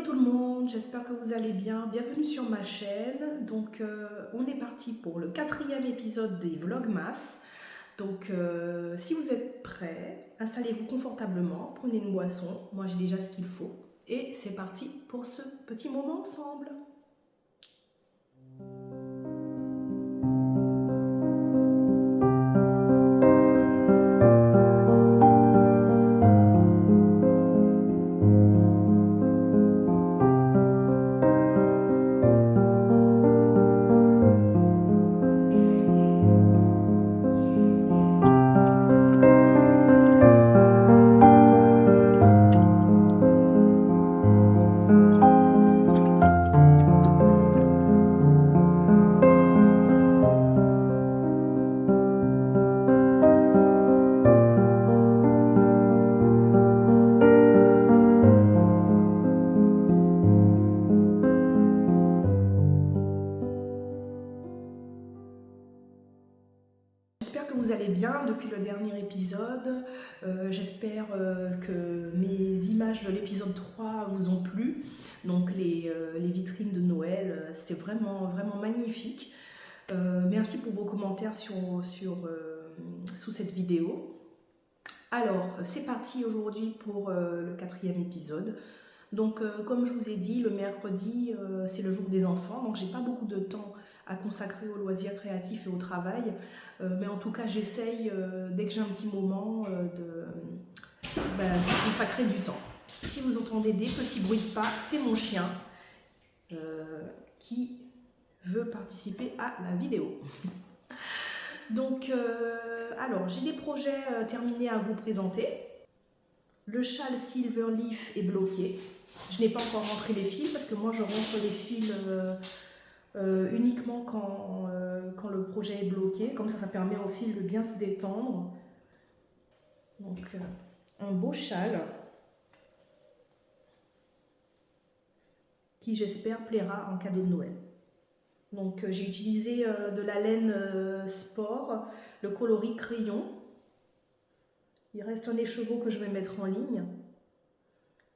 tout le monde, j'espère que vous allez bien. Bienvenue sur ma chaîne. Donc on est parti pour le 4e épisode des Vlogmas. Donc si vous êtes prêts, installez-vous confortablement, prenez une boisson. Moi j'ai déjà ce qu'il faut. Et c'est parti pour ce petit moment ensemble. J'espère que vous allez bien depuis le dernier épisode. J'espère que mes images de l'épisode 3 vous ont plu. Donc les vitrines de Noël, c'était vraiment magnifique. Merci pour vos commentaires sous cette vidéo. Alors, c'est parti aujourd'hui pour le 4e épisode. Donc, comme je vous ai dit, le mercredi, c'est le jour des enfants. Donc, j'ai pas beaucoup de temps à consacrer aux loisirs créatifs et au travail. Mais en tout cas, j'essaye, dès que j'ai un petit moment, de consacrer du temps. Si vous entendez des petits bruits de pas, c'est mon chien qui veut participer à la vidéo. Donc, alors, j'ai des projets terminés à vous présenter. Le châle Silverleaf est bloqué. Je n'ai pas encore rentré les fils parce que moi, je rentre les fils uniquement quand le projet est bloqué. Comme ça permet au fil de bien se détendre. Donc, un beau châle qui, j'espère, plaira en cadeau de Noël. Donc j'ai utilisé de la laine sport, le coloris crayon. Il reste un écheveau que je vais mettre en ligne.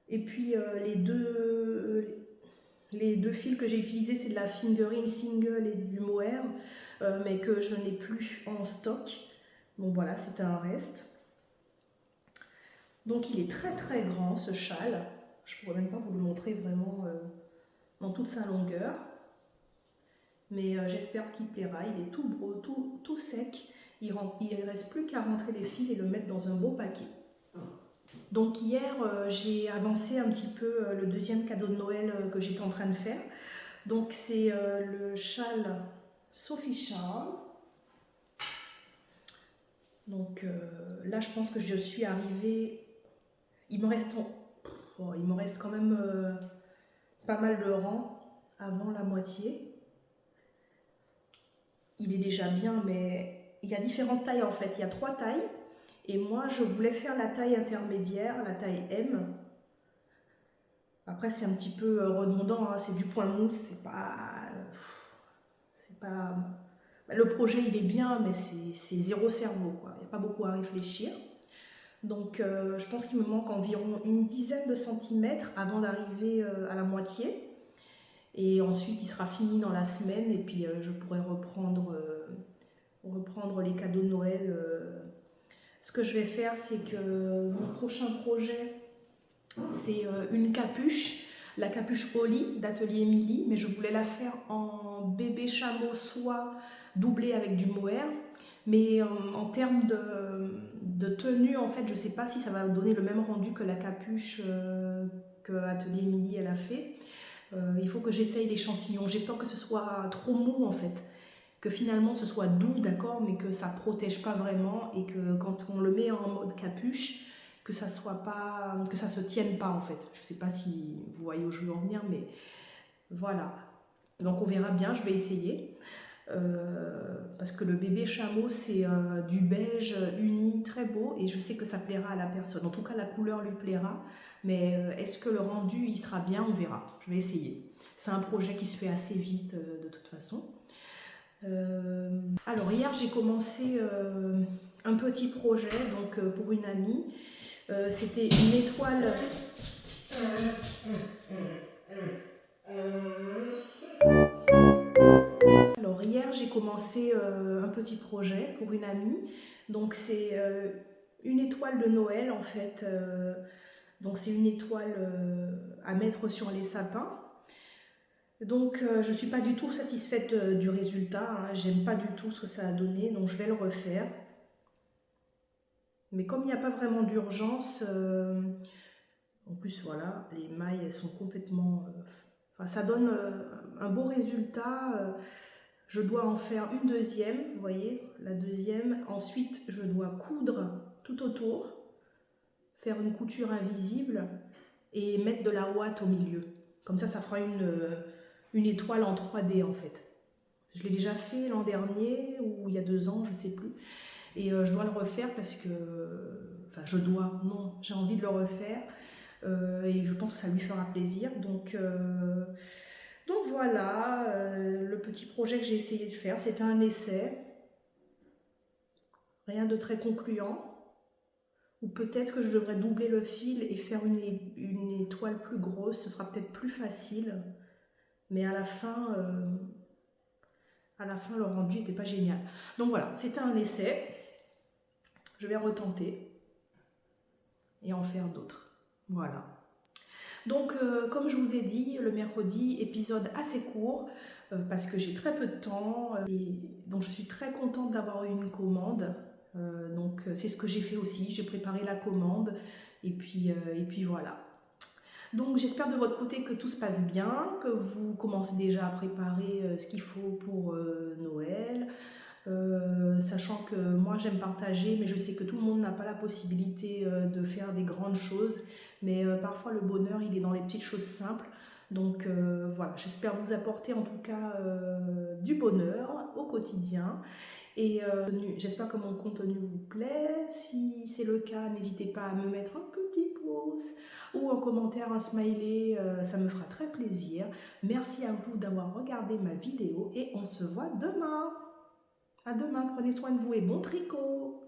Et puis les deux fils que j'ai utilisés, c'est de la Fingering Single et du mohair, mais que je n'ai plus en stock. Donc voilà, c'est un reste. Donc il est très grand ce châle. Je ne pourrais même pas vous le montrer vraiment dans toute sa longueur. Mais j'espère qu'il plaira. Il est tout beau, tout sec. Il ne reste plus qu'à rentrer les fils et le mettre dans un beau paquet. Donc hier, j'ai avancé un petit peu le deuxième cadeau de Noël que j'étais en train de faire. Donc c'est le châle Sophie Charles. Donc là, je pense que je suis arrivée. Il me reste quand même pas mal de rangs avant la moitié. Il est déjà bien, mais il y a différentes tailles en fait. Il y a 3 tailles. Et moi, je voulais faire la taille intermédiaire, la taille M. Après, c'est un petit peu redondant, hein. C'est du point mousse, c'est pas... Le projet, il est bien, mais c'est zéro cerveau, quoi. Il n'y a pas beaucoup à réfléchir. Donc, je pense qu'il me manque environ une dizaine de centimètres avant d'arriver à la moitié. Et ensuite, il sera fini dans la semaine et puis je pourrai reprendre les cadeaux de Noël. Ce que je vais faire, c'est que mon prochain projet, c'est une capuche, la capuche Holly d'Atelier Émilie, mais je voulais la faire en bébé chameau soie doublé avec du mohair. Mais en termes de tenue, en fait, je ne sais pas si ça va donner le même rendu que la capuche que Atelier Émilie elle a fait. Il faut que j'essaye l'échantillon. J'ai peur que ce soit trop mou en fait, que finalement ce soit doux, d'accord, mais que ça ne protège pas vraiment et que quand on le met en mode capuche, que ça se tienne pas en fait. Je ne sais pas si vous voyez où je veux en venir, mais voilà. Donc on verra bien, je vais essayer. Parce que le bébé chameau, c'est du beige uni, très beau, et je sais que ça plaira à la personne. En tout cas, la couleur lui plaira, mais est-ce que le rendu, il sera bien? On verra. Je vais essayer. C'est un projet qui se fait assez vite, de toute façon. Alors, hier, j'ai commencé un petit projet, donc pour une amie. C'était une étoile... hier, j'ai commencé un petit projet pour une amie. Donc c'est une étoile de Noël en fait. Donc c'est une étoile à mettre sur les sapins. Donc je ne suis pas du tout satisfaite du résultat, hein. J'aime pas du tout ce que ça a donné, donc je vais le refaire. Mais comme il n'y a pas vraiment d'urgence, en plus voilà, les mailles elles sont complètement... enfin, ça donne un beau résultat. Je dois en faire une deuxième, vous voyez, la deuxième. Ensuite je dois coudre tout autour, faire une couture invisible et mettre de la ouate au milieu. Comme ça fera une étoile en 3D en fait. Je l'ai déjà fait l'an dernier ou il y a 2 ans, je ne sais plus. Et je dois le refaire parce que... Enfin, j'ai envie de le refaire. Et je pense que ça lui fera plaisir. Donc voilà, le petit projet que j'ai essayé de faire, c'était un essai. Rien de très concluant. Ou peut-être que je devrais doubler le fil et faire une étoile plus grosse. Ce sera peut-être plus facile. Mais à la fin, le rendu n'était pas génial. Donc voilà, c'était un essai. Je vais retenter et en faire d'autres. Voilà. Donc, comme je vous ai dit, le mercredi, épisode assez court, parce que j'ai très peu de temps. Et donc, je suis très contente d'avoir eu une commande. Donc, c'est ce que j'ai fait aussi. J'ai préparé la commande. Et puis voilà. Donc, j'espère de votre côté que tout se passe bien, que vous commencez déjà à préparer ce qu'il faut pour Noël. Sachant que moi j'aime partager, mais je sais que tout le monde n'a pas la possibilité de faire des grandes choses, mais parfois le bonheur il est dans les petites choses simples. Donc voilà, j'espère vous apporter en tout cas du bonheur au quotidien. Et j'espère que mon contenu vous plaît. Si c'est le cas, n'hésitez pas à me mettre un petit pouce ou en commentaire un smiley, ça me fera très plaisir. Merci à vous d'avoir regardé ma vidéo et on se voit demain. À demain, prenez soin de vous et bon tricot!